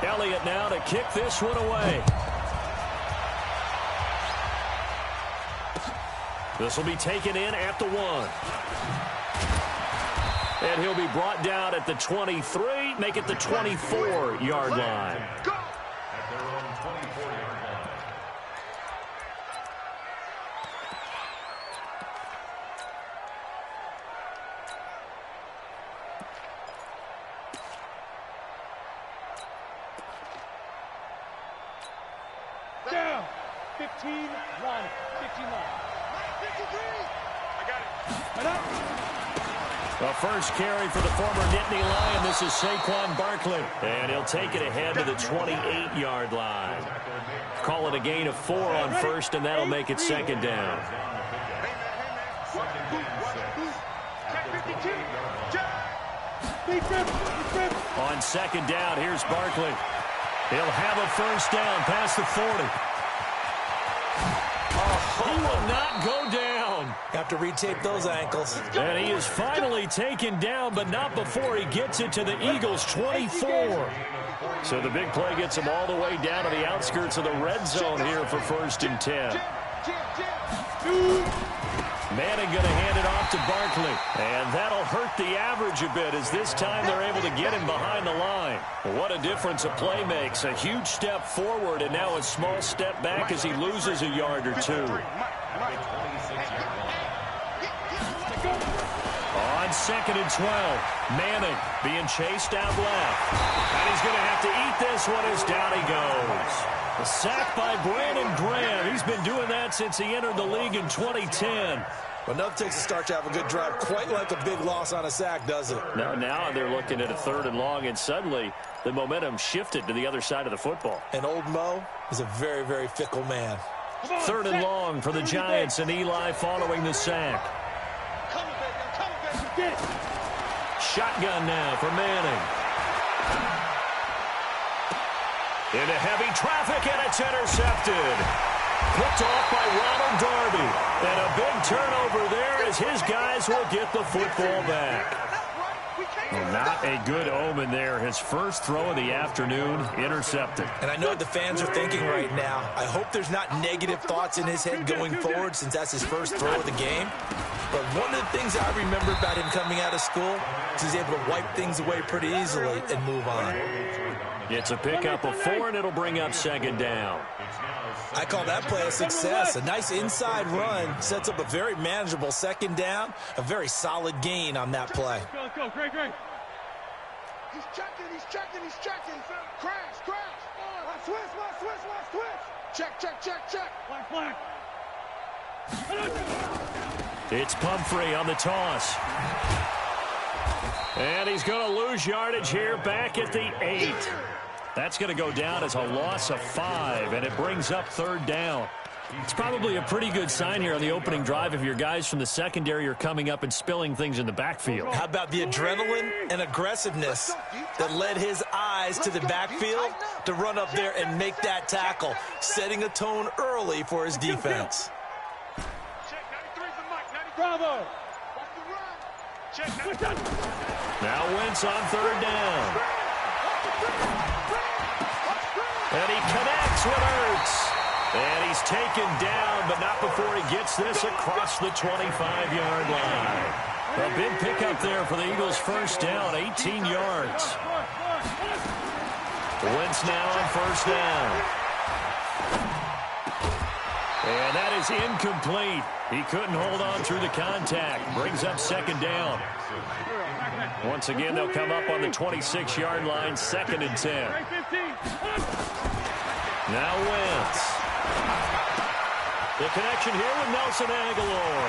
Elliott now to kick this one away. This will be taken in at the 1. And he'll be brought down at the 23, make it the 24-yard line. At their own 24-yard line. Down. 15 line. 15 line. 53. I got it. Right up. The first carry for the former Nittany Lion. This is Saquon Barkley. And he'll take it ahead to the 28-yard line. Call it a gain of 4 on first, and that'll make it second down. On second down, here's Barkley. He'll have a first down past the 40. He will not go down. Have to retape those ankles. And he is finally taken down, but not before he gets it to the Eagles' 24. So the big play gets him all the way down to the outskirts of the red zone here for 1st and 10. Manning going to hand it off to Barkley. And that'll hurt the average a bit as this time they're able to get him behind the line. What a difference a play makes. A huge step forward and now a small step back as he loses a yard or 2. On 2nd and 12, Manning being chased out left. And he's going to have to eat this one as down he goes. A sack by Brandon Graham. He's been doing that since he entered the league in 2010. But nothing takes a start to have a good drive quite like a big loss on a sack, does it? Now they're looking at a 3rd and long, and suddenly the momentum shifted to the other side of the football. And old Mo is a very, very fickle man. 3rd and long for the Giants, and Eli following the sack. Shotgun now for Manning. Into heavy traffic, and it's intercepted. Picked off by Ronald Darby. And a big turnover there as his guys will get the football back. Well, not a good omen there. His first throw of the afternoon, intercepted. And I know what the fans are thinking right now. I hope there's not negative thoughts in his head going forward since that's his first throw of the game. But one of the things I remember about him coming out of school is he's able to wipe things away pretty easily and move on. It's a pickup of 4, and it'll bring up 2nd down. I call that play a success. A nice inside run sets up a very manageable 2nd down. A very solid gain on that play. Let's go. Great. He's checking. Crash. Switch. Check. Flag. It's Pumphrey on the toss. And he's going to lose yardage here back at the 8. That's going to go down as a loss of 5, and it brings up 3rd down. It's probably a pretty good sign here on the opening drive if your guys from the secondary are coming up and spilling things in the backfield. How about the adrenaline and aggressiveness that led his eyes to the backfield to run up there and make that tackle, setting a tone early for his defense. Bravo. Now Wentz on 3rd down. And he connects with Ertz. And he's taken down, but not before he gets this across the 25-yard line. A big pickup there for the Eagles' first down, 18 yards. Wentz now on 1st down. And that is incomplete. He couldn't hold on through the contact. Brings up 2nd down. Once again, they'll come up on the 26-yard line, 2nd and 10. Now Wentz. The connection here with Nelson Aguilar.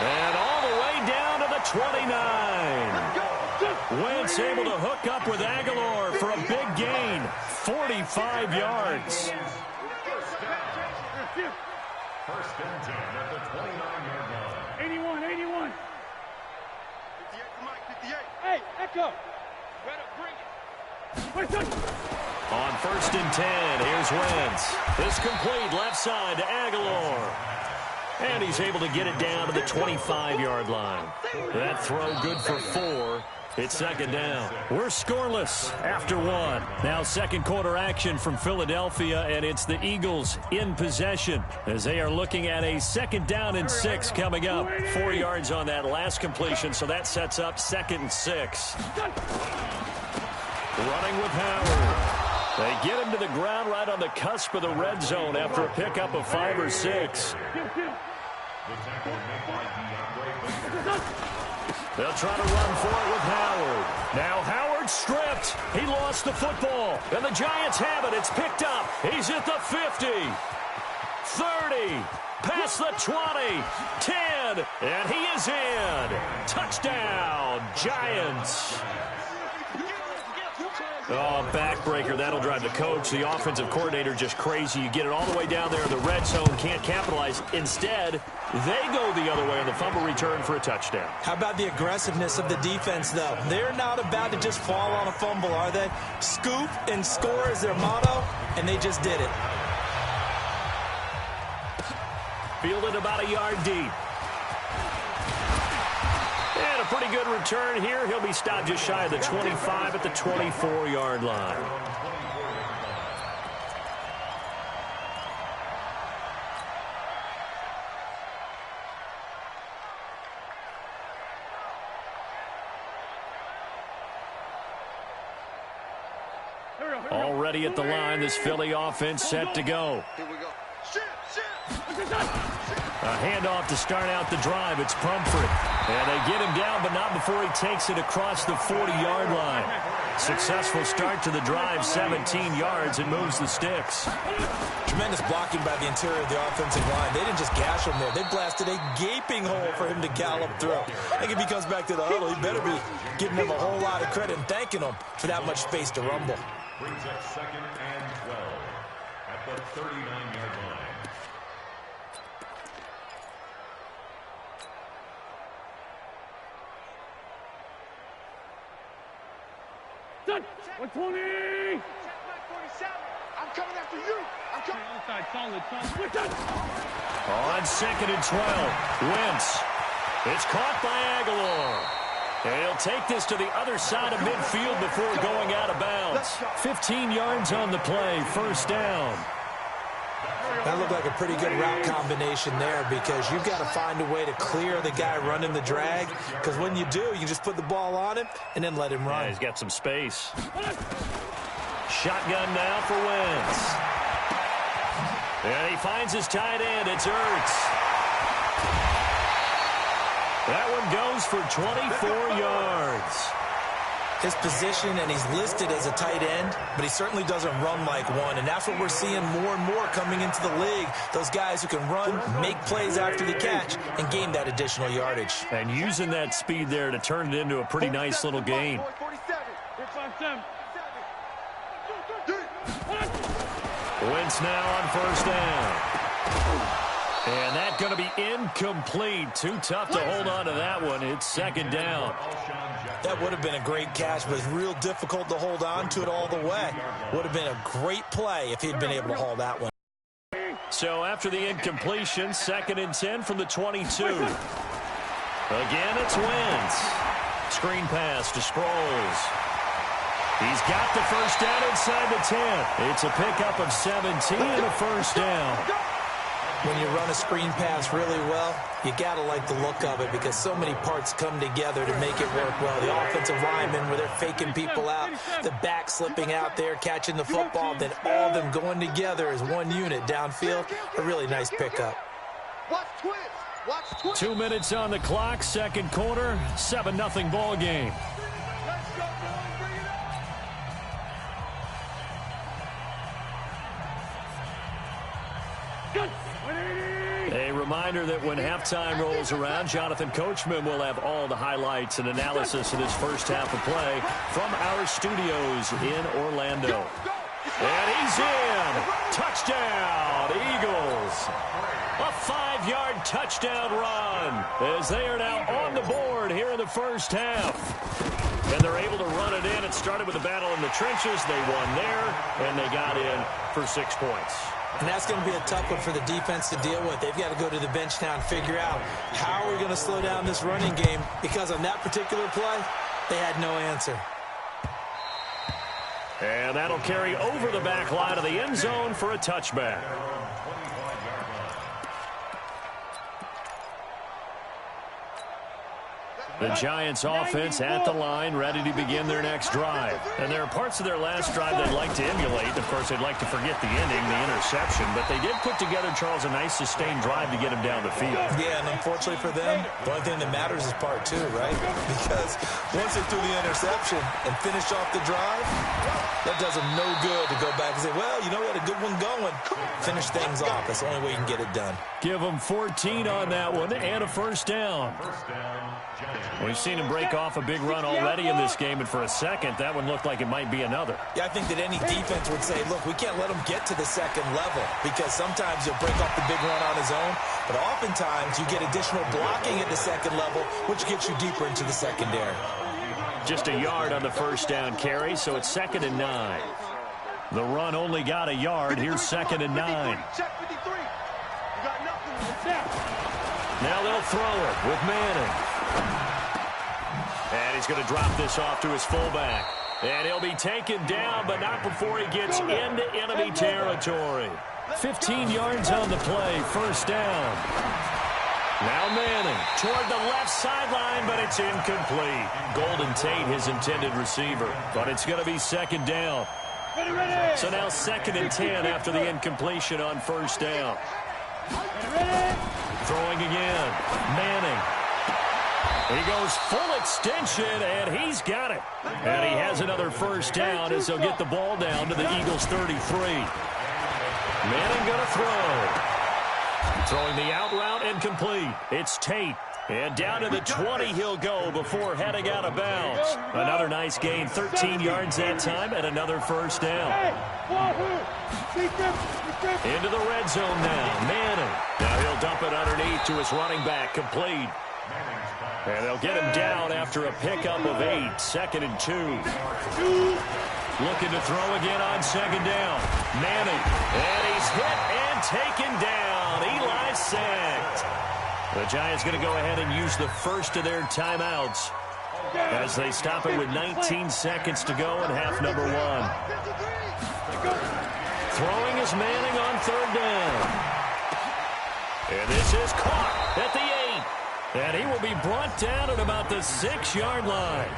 And all the way down to the 29. Wentz able to hook up with Aguilar for a big gain, 45 yards. First and 10 at the 29-yard line. 81. 58, Mike, 58. Hey, Echo. Better bring it. On 1st and 10, here's Wentz. This complete left side to Aguilar. And he's able to get it down to the 25-yard line. That throw good for 4. It's second down. We're scoreless after one. Now second quarter action from Philadelphia, and it's the Eagles in possession as they are looking at a 2nd down and 6 coming up. 4 yards on that last completion, so that sets up 2nd and 6. Running with Howard. They get him to the ground right on the cusp of the red zone after a pickup of 5 or 6. They'll try to run for it with Howard. Now Howard stripped. He lost the football. And the Giants have it. It's picked up. He's at the 50. 30. Past the 20. 10. And he is in. Touchdown, Giants. Oh, backbreaker. That'll drive the coach. The offensive coordinator just crazy. You get it all the way down there in the red zone, can't capitalize. Instead, they go the other way on the fumble return for a touchdown. How about the aggressiveness of the defense, though? They're not about to just fall on a fumble, are they? Scoop and score is their motto, and they just did it. Fielded about a yard deep. And a pretty good return here. He'll be stopped just shy of the 25 at the 24-yard line. Already at the line, this Philly offense set to go. Here we go. A handoff to start out the drive. It's Pumphrey. And they get him down, but not before he takes it across the 40-yard line. Successful start to the drive, 17 yards, and moves the sticks. Tremendous blocking by the interior of the offensive line. They didn't just gash him there. They blasted a gaping hole for him to gallop through. I think if he comes back to the huddle, he better be giving him a whole lot of credit and thanking him for that much space to rumble. Brings up 2nd and 12 at the 39-yard line. Done. 120. Check my 47. I'm coming after you. I'm coming. Outside, solid. We're done. On 2nd and 12, Wentz. It's caught by Aguilar. And he'll take this to the other side of midfield before going out of bounds. 15 yards on the play, 1st down. That looked like a pretty good route combination there because you've got to find a way to clear the guy running the drag, because when you do, you just put the ball on him and then let him run. Yeah, he's got some space. Shotgun now for Wentz. And he finds his tight end. It's Ertz. That one goes for 24 yards. His position, and he's listed as a tight end, but he certainly doesn't run like one, and that's what we're seeing more and more coming into the league. Those guys who can run, make plays after the catch, and gain that additional yardage. And using that speed there to turn it into a pretty nice little gain. Wentz now on 1st down. And that's going to be incomplete. Too tough to hold on to that one. It's 2nd down. That would have been a great catch, but it's real difficult to hold on to it all the way. Would have been a great play if he'd been able to haul that one. So after the incompletion, 2nd and 10 from the 22. Again, it's Wentz. Screen pass to Sproles. He's got the 1st down inside the 10. It's a pickup of 17 and a 1st down. When you run a screen pass really well, you got to like the look of it because so many parts come together to make it work well. The offensive linemen, where they're faking people out, the back slipping out there, catching the football, then all of them going together as one unit downfield. A really nice pickup. Watch twins. Watch twins. 2 minutes on the clock, 2nd quarter, 7-0 ball game. A reminder that when halftime rolls around, Jonathan Coachman will have all the highlights and analysis of this 1st half of play from our studios in Orlando. And he's in. Touchdown, Eagles. A 5-yard touchdown run as they are now on the board here in the 1st half. And they're able to run it in. It started with a battle in the trenches. They won there, and they got in for 6 points. And that's going to be a tough one for the defense to deal with. They've got to go to the bench now and figure out how we're going to slow down this running game, because on that particular play, They had no answer. And that'll carry over the back line of the end zone for a touchback. The Giants offense at the line, ready to begin their next drive. And there are parts of their last drive they'd like to emulate. Of course, they'd like to forget the ending, the interception. But they did put together, Charles, a nice sustained drive to get him down the field. Yeah, and unfortunately for them, the only thing that matters is part two, right? Because once they threw the interception and finished off the drive, that does them no good to go back and say, well, you know, we had a good one going. Finish things off. That's the only way you can get it done. Give them 14 on that one and a first down. We've seen him break off a big run already in this game, and for a second, that one looked like it might be another. Yeah, I think that any defense would say, look, we can't let him get to the second level because sometimes he'll break off the big run on his own, but oftentimes you get additional blocking at the second level, which gets you deeper into the secondary. Just a yard on the first down carry, so it's 2nd and 9. The run only got a yard. Here's 2nd and 9. Now they'll throw it with Manning. And he's going to drop this off to his fullback. And he'll be taken down, but not before he gets into enemy territory. 15 yards on the play, first down. Now Manning toward the left sideline, but it's incomplete. Golden Tate, his intended receiver, but it's going to be 2nd down. So now 2nd and 10 after the incompletion on first down. Throwing again. Manning. He goes full extension, and he's got it. And he has another first down as he'll get the ball down to the Eagles' 33. Manning going to throw. Throwing the out route and complete. It's Tate. And down to the 20 he'll go before heading out of bounds. Another nice gain, 13 yards that time, and another first down. Into the red zone now. Manning. Now he'll dump it underneath to his running back, complete. And they'll get him down after a pickup of 8, 2nd and 2. Looking to throw again on 2nd down. Manning. And he's hit and taken down. Eli sacked. The Giants going to go ahead and use the first of their timeouts as they stop it with 19 seconds to go in half number 1. Throwing is Manning on 3rd down. And this is caught at the 8. And he will be brought down at about the 6-yard line.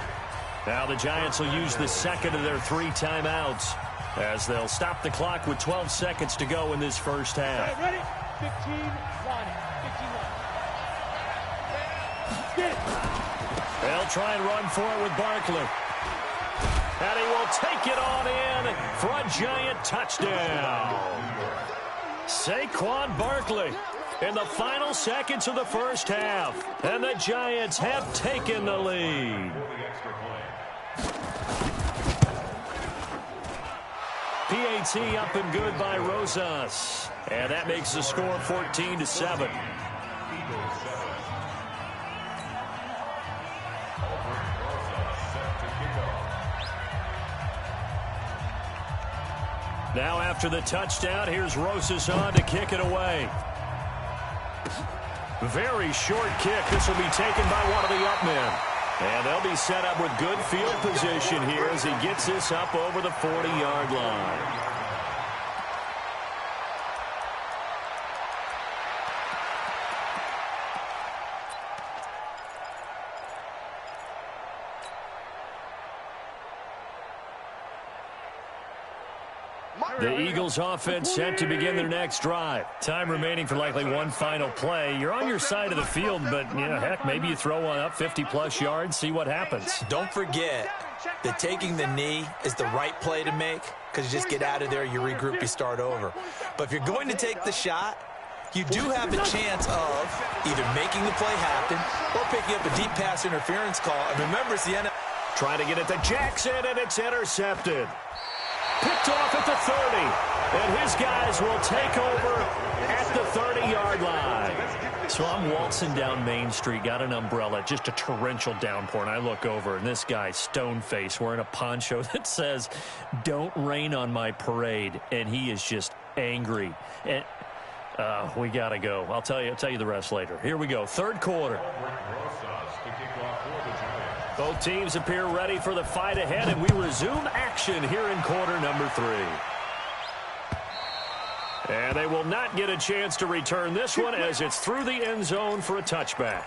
Now the Giants will use the second of their 3 timeouts as they'll stop the clock with 12 seconds to go in this first half. Ready? 15, line it. 15 line. Get it. They'll try and run for it with Barkley. And he will take it on in for a Giant touchdown. Saquon Barkley in the final seconds of the first half. And the Giants have taken the lead. PAT up and good by Rosas. And that makes the score 14-7. Now after the touchdown, here's Rosas on to kick it away. Very short kick. This will be taken by one of the up men. And they'll be set up with good field position here as he gets this up over the 40-yard line. The Eagles offense set to begin their next drive. Time remaining for likely one final play. You're on your side of the field, but, you know, heck, maybe you throw one up 50-plus yards, see what happens. Don't forget that taking the knee is the right play to make because you just get out of there, you regroup, you start over. But if you're going to take the shot, you do have a chance of either making the play happen or picking up a deep pass interference call. And remember, it's the end. Trying to get it to Jackson, and it's intercepted. Picked off at the 30, and his guys will take over at the 30-yard line. So I'm waltzing down Main Street, got an umbrella, just a torrential downpour, and I look over, and this guy, stone-faced, wearing a poncho that says, "Don't rain on my parade," and he is just angry. And we got to go. I'll tell you the rest later. Here we go, third quarter. Both teams appear ready for the fight ahead, and we resume action here in quarter number 3. And they will not get a chance to return this one as it's through the end zone for a touchback.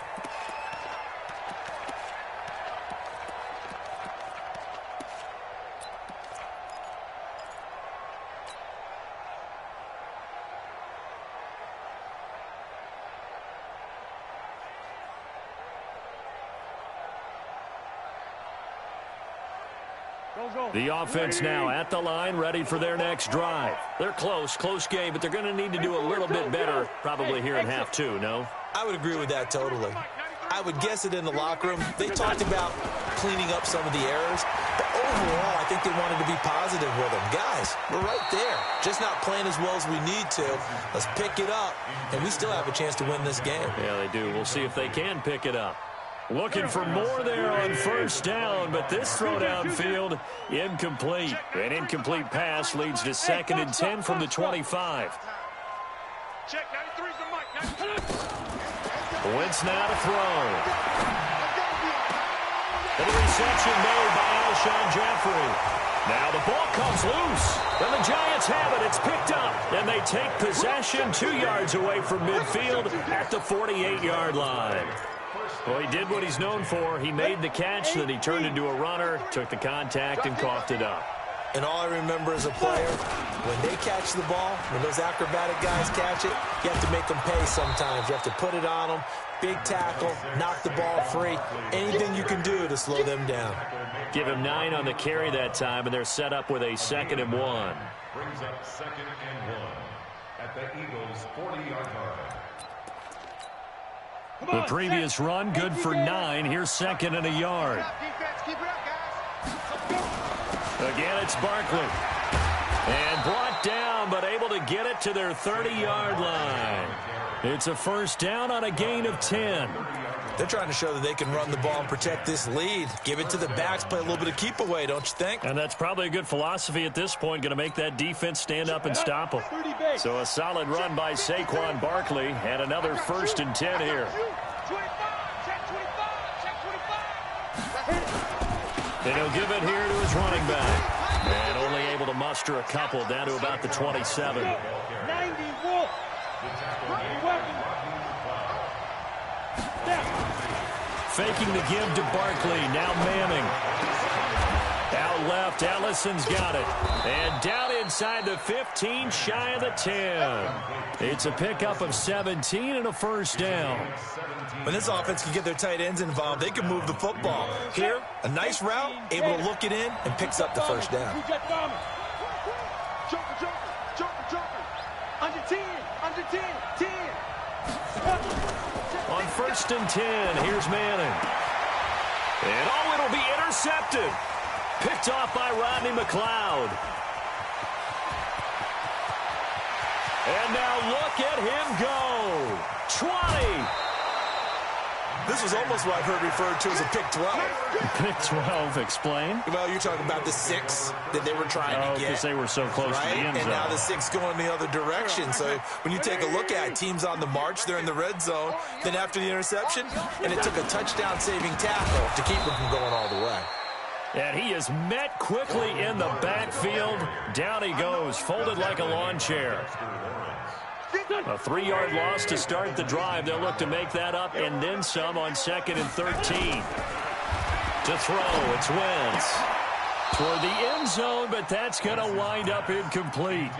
The offense now at the line, ready for their next drive. They're close game, but they're going to need to do a little bit better probably here in half 2, no? I would agree with that totally. I would guess it in the locker room. They talked about cleaning up some of the errors, but overall, I think they wanted to be positive with them. Guys, we're right there, just not playing as well as we need to. Let's pick it up, and we still have a chance to win this game. Yeah, they do. We'll see if they can pick it up. Looking for more there on first down, but this throw downfield incomplete. An incomplete pass leads to 2nd and 10 from the 25. Wentz now to throw. And the reception made by Alshon Jeffrey. Now the ball comes loose, and the Giants have it. It's picked up, and they take possession 2 yards away from midfield at the 48-yard line. Well, he did what he's known for. He made the catch, then he turned into a runner, took the contact, and coughed it up. And all I remember as a player, when they catch the ball, when those acrobatic guys catch it, you have to make them pay sometimes. You have to put it on them, big tackle, knock the ball free, anything you can do to slow them down. Give him 9 on the carry that time, and they're set up with a 2nd and 1. Brings up 2nd and 1 at the Eagles' 40-yard line. The previous run, good for 9. Here's 2nd and a yard. Again, it's Barkley. And brought down, but able to get it to their 30-yard line. It's a first down on a gain of 10. They're trying to show that they can run the ball and protect this lead. Give it to the backs, play a little bit of keep away, don't you think? And that's probably a good philosophy at this point, going to make that defense stand up and stop them. So a solid run by Saquon Barkley, and another 1st and 10 here. And he'll give it here to his running back. And only able to muster a couple down to about the 27. 90 Wolf. Faking the give to Barkley. Now Manning. Out left. Allison's got it. And down inside the 15, shy of the 10. It's a pickup of 17 and a first down. When this offense can get their tight ends involved, they can move the football. Here, a nice route, able to look it in, and picks up the first down. Under 10, 10. On 1st and 10, here's Manning. And it'll be intercepted. Picked off by Rodney McLeod. And now look at him go. 20. This was almost what I've heard referred to as a pick 12. Pick 12, explain. Well, you're talking about the 6 that they were trying to get. Because they were so close to the end zone. And now the 6 going the other direction. So when you take a look at it, teams on the march, they're in the red zone. Then after the interception, and it took a touchdown-saving tackle to keep them from going all the way. And he is met quickly in the backfield. Down he goes, folded like a lawn chair. A 3-yard loss to start the drive. They'll look to make that up and then some on 2nd and 13. To throw, it's Wentz. Toward the end zone, but that's going to wind up incomplete.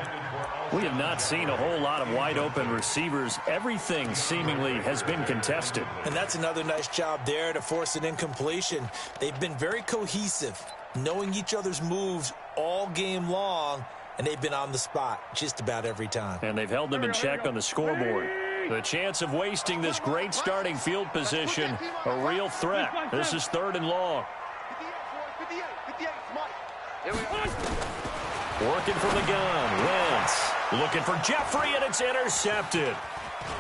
We have not seen a whole lot of wide-open receivers. Everything seemingly has been contested. And that's another nice job there to force an incompletion. They've been very cohesive, knowing each other's moves all game long, and they've been on the spot just about every time. And they've held them in check on the scoreboard. The chance of wasting this great starting field position, a real threat. This is 3rd and long. Working from the gun, Wentz. Looking for Jeffrey, and it's intercepted.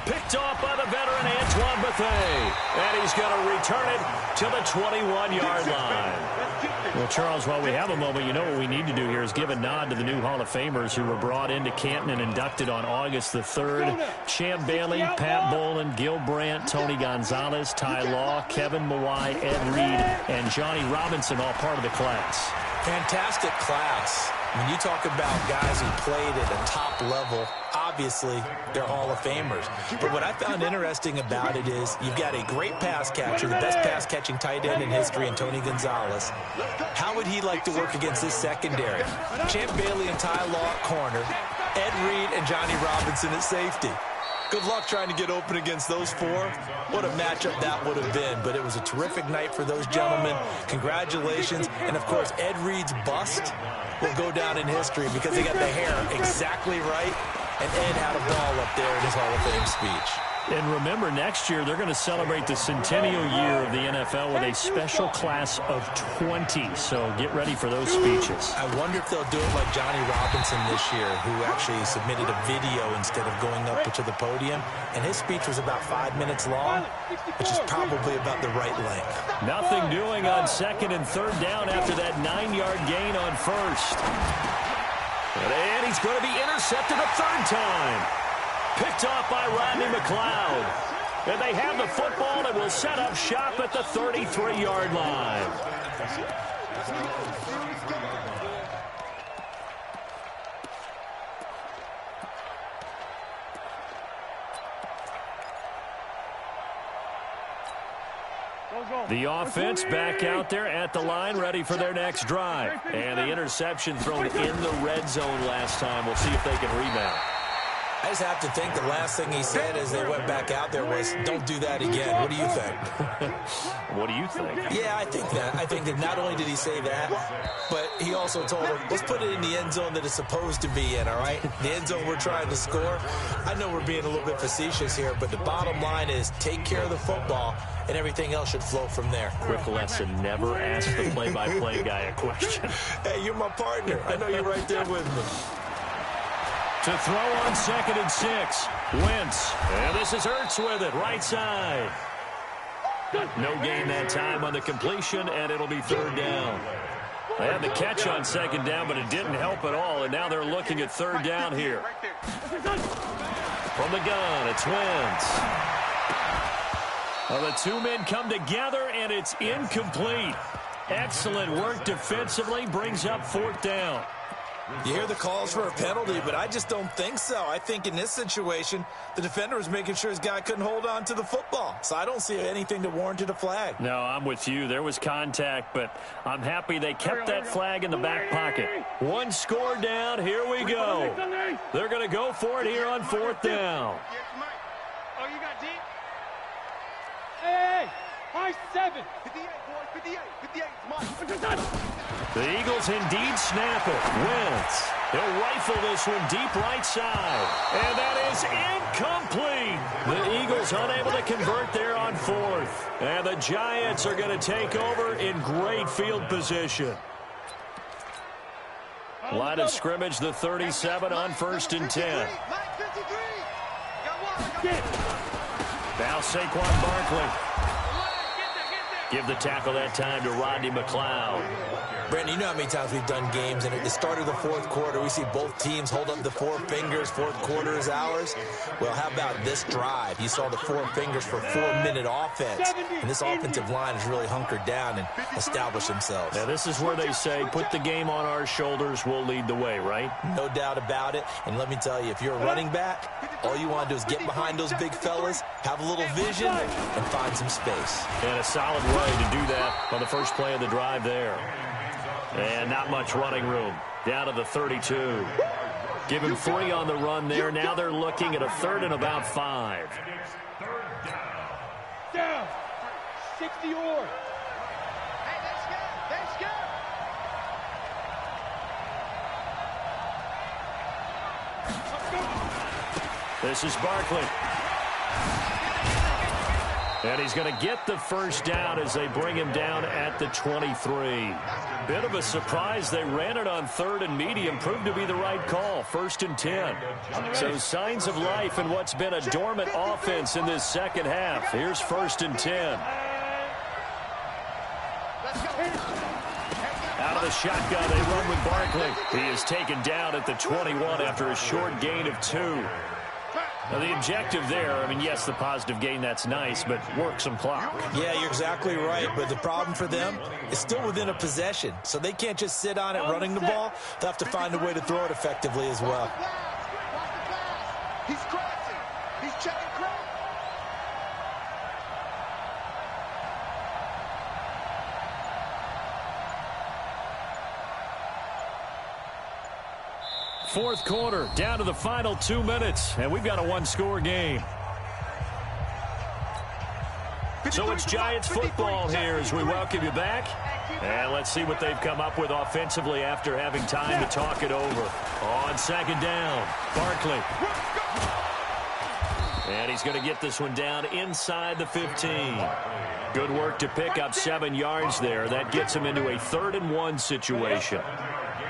Picked off by the veteran Antoine Bethea. And he's going to return it to the 21-yard line. Well, Charles, while we have a moment, you know what we need to do here is give a nod to the new Hall of Famers who were brought into Canton and inducted on August the 3rd. Champ Bailey, Pat Bolin, Gil Brandt, Tony Gonzalez, Ty Law, Kevin Mawai, Ed Reed, and Johnny Robinson, all part of the class. Fantastic class. When you talk about guys who played at a top level, obviously they're Hall of Famers. But what I found interesting about it is you've got a great pass catcher, the best pass-catching tight end in history, and Tony Gonzalez. How would he like to work against this secondary? Champ Bailey and Ty Law at corner, Ed Reed and Johnny Robinson at safety. Good luck trying to get open against those four. What a matchup that would have been. But it was a terrific night for those gentlemen. Congratulations. And, of course, Ed Reed's bust will go down in history because they got the hair exactly right. And Ed had a ball up there in his Hall of Fame speech. And remember, next year they're going to celebrate the centennial year of the NFL with a special class of 20. So get ready for those speeches. I wonder if they'll do it like Johnny Robinson this year, who actually submitted a video instead of going up to the podium. And his speech was about 5 minutes long, which is probably about the right length. Nothing doing on 2nd and 3rd down after that 9-yard gain on 1st. And he's going to be intercepted a 3rd time. Picked off by Rodney McLeod. And they have the football and will set up shop at the 33-yard line. The offense back out there at the line, ready for their next drive. And the interception thrown in the red zone last time. We'll see if they can rebound. I just have to think the last thing he said as they went back out there was, don't do that again. What do you think? What do you think? Yeah, I think that. I think that not only did he say that, but he also told him, let's put it in the end zone that it's supposed to be in, all right? The end zone we're trying to score. I know we're being a little bit facetious here, but the bottom line is take care of the football, and everything else should flow from there. Quick lesson, never ask the play-by-play guy a question. Hey, you're my partner. I know you're right there with me. To throw on 2nd and 6. Wentz. And this is Ertz with it, right side. No gain that time on the completion, and it'll be 3rd down. They had the catch on 2nd down, but it didn't help at all, and now they're looking at 3rd down here. From the gun, it's Wentz. Well, the two men come together, and it's incomplete. Excellent work defensively, brings up 4th down. You hear the calls for a penalty, but I just don't think so. I think in this situation, the defender was making sure his guy couldn't hold on to the football. So I don't see anything that warranted a flag. No, I'm with you. There was contact, but I'm happy they kept that flag in the back pocket. One score down. Here we go. They're going to go for it here on 4th down. Oh, you got deep? Hey, high 7. 58, boy, 58, 58. The Eagles indeed snap it. Wentz. He'll rifle this one deep right side. And that is incomplete. The Eagles unable to convert there on 4th. And the Giants are going to take over in great field position. Line of scrimmage, the 37 on 1st and 10. Now Saquon Barkley. Give the tackle that time to Rodney McLeod. Brandon, you know how many times we've done games, and at the start of the 4th quarter, we see both teams hold up the 4 fingers. 4th quarter is ours. Well, how about this drive? You saw the 4 fingers for 4-minute offense, and this offensive line has really hunkered down and established themselves. Now, this is where they say, put the game on our shoulders, we'll lead the way, right? No doubt about it, and let me tell you, if you're a running back, all you want to do is get behind those big fellas, have a little vision, and find some space. And a solid way to do that on the first play of the drive there. And not much running room. Down to the 32. Give him 3 on the run there. Now they're looking at a 3rd and about 5. Down. 60 or. Hey, that's good. This is Barkley. And he's going to get the first down as they bring him down at the 23. Bit of a surprise. They ran it on 3rd and medium. Proved to be the right call. 1st and 10. So signs of life in what's been a dormant offense in this second half. Here's 1st and 10. Out of the shotgun, they run with Barkley. He is taken down at the 21 after a short gain of 2. Now, the objective there, I mean, yes, the positive gain, that's nice, but work some clock. Yeah, you're exactly right, but the problem for them is still within a possession, so they can't just sit on it running the ball. They'll have to find a way to throw it effectively as well. He's crossing. He's checking cross. Fourth quarter, down to the final 2 minutes, and we've got a one-score game. So it's Giants football here as we welcome you back. And let's see what they've come up with offensively after having time to talk it over. On 2nd down, Barkley. And he's going to get this one down inside the 15. Good work to pick up 7 yards there. That gets him into a 3rd and 1 situation.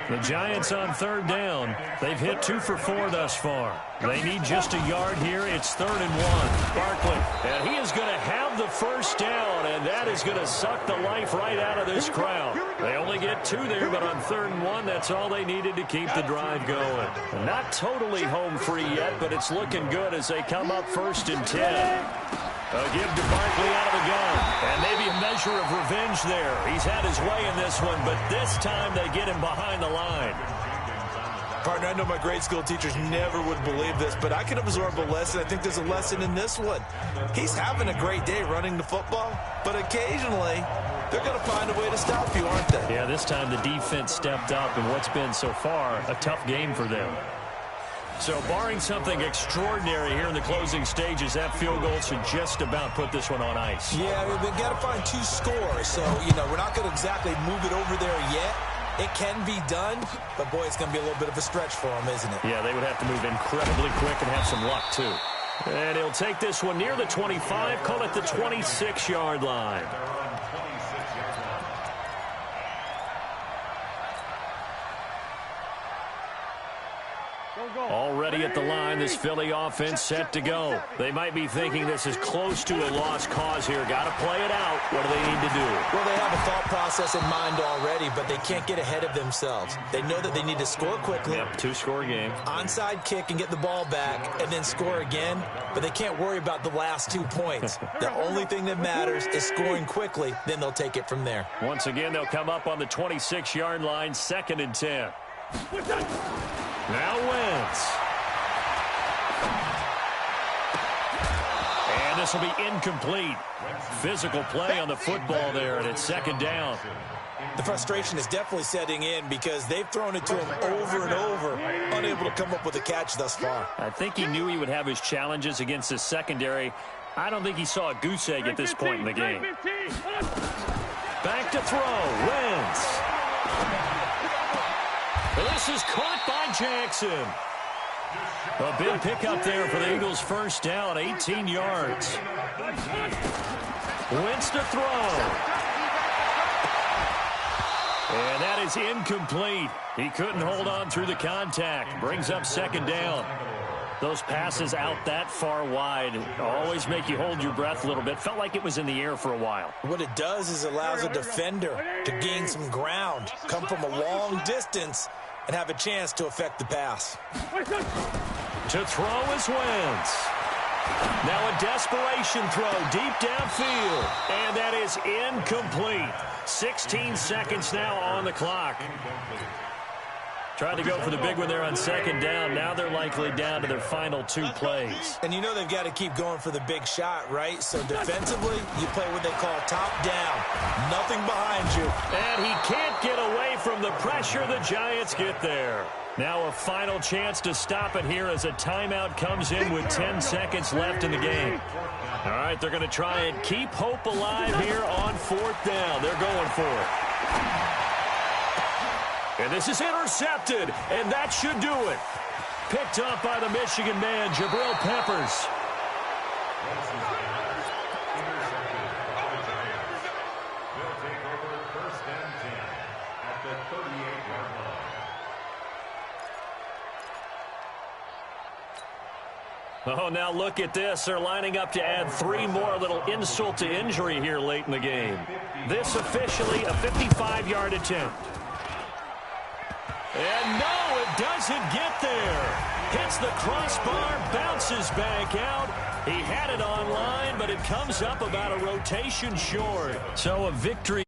The Giants on 3rd down. They've hit 2 for 4 thus far. They need just a yard here. It's 3rd and 1. Barkley. And he is going to have the first down, and that is going to suck the life right out of this crowd. They only get 2 there, but on 3rd and 1, that's all they needed to keep the drive going. Not totally home free yet, but it's looking good as they come up 1st and 10. A give to Barkley out of the gun. And maybe a measure of revenge there. He's had his way in this one, but this time they get him behind the line. Partner, I know my grade school teachers never would believe this, but I can absorb a lesson. I think there's a lesson in this one. He's having a great day running the football, but occasionally they're going to find a way to stop you, aren't they? Yeah, this time the defense stepped up in what's been so far a tough game for them. So barring something extraordinary here in the closing stages, that field goal should just about put this one on ice. Yeah, we've got to find 2 scores. So, we're not going to exactly move it over there yet. It can be done, but, boy, it's going to be a little bit of a stretch for them, isn't it? Yeah, they would have to move incredibly quick and have some luck, too. And he'll take this one near the 25, call it the 26-yard line. Already at the line, this Philly offense set to go. They might be thinking this is close to a lost cause here. Got to play it out. What do they need to do? Well, they have a thought process in mind already, but they can't get ahead of themselves. They know that they need to score quickly. Yep, 2-score game. Onside kick and get the ball back and then score again, but they can't worry about the last 2 points. The only thing that matters is scoring quickly, then they'll take it from there. Once again, they'll come up on the 26-yard line, 2nd and 10. Now Wentz. And this will be incomplete. Physical play on the football there, and it's 2nd down. The frustration is definitely setting in because they've thrown it to him over and over, unable to come up with a catch thus far. I think he knew he would have his challenges against his secondary. I don't think he saw a goose egg at this point in the game. Back to throw. Wentz. This is caught by Jackson. A big pickup there for the Eagles' first down, 18 yards. Wentz to throw. And that is incomplete. He couldn't hold on through the contact. Brings up 2nd down. Those passes out that far wide always make you hold your breath a little bit. Felt like it was in the air for a while. What it does is allows a defender to gain some ground, come from a long distance, and have a chance to affect the pass. To throw is Wentz. Now a desperation throw deep downfield. And that is incomplete. 16 seconds now on the clock. Tried to go for the big one there on 2nd down. Now they're likely down to their final 2 plays. And you know they've got to keep going for the big shot, right? So defensively, you play what they call top down. Nothing behind you. And he can't get away from the pressure. The Giants get there. Now a final chance to stop it here as a timeout comes in with 10 seconds left in the game. All right, they're going to try and keep hope alive here on 4th down. They're going for it. And this is intercepted, and that should do it. Picked up by the Michigan man, Jabril Peppers. the 38-yard line. Oh, now look at this. They're lining up to add 3 more, a little insult to injury here late in the game. This officially a 55-yard attempt. And no, it doesn't get there. Hits the crossbar, bounces back out. He had it online, but it comes up about a rotation short. So a victory.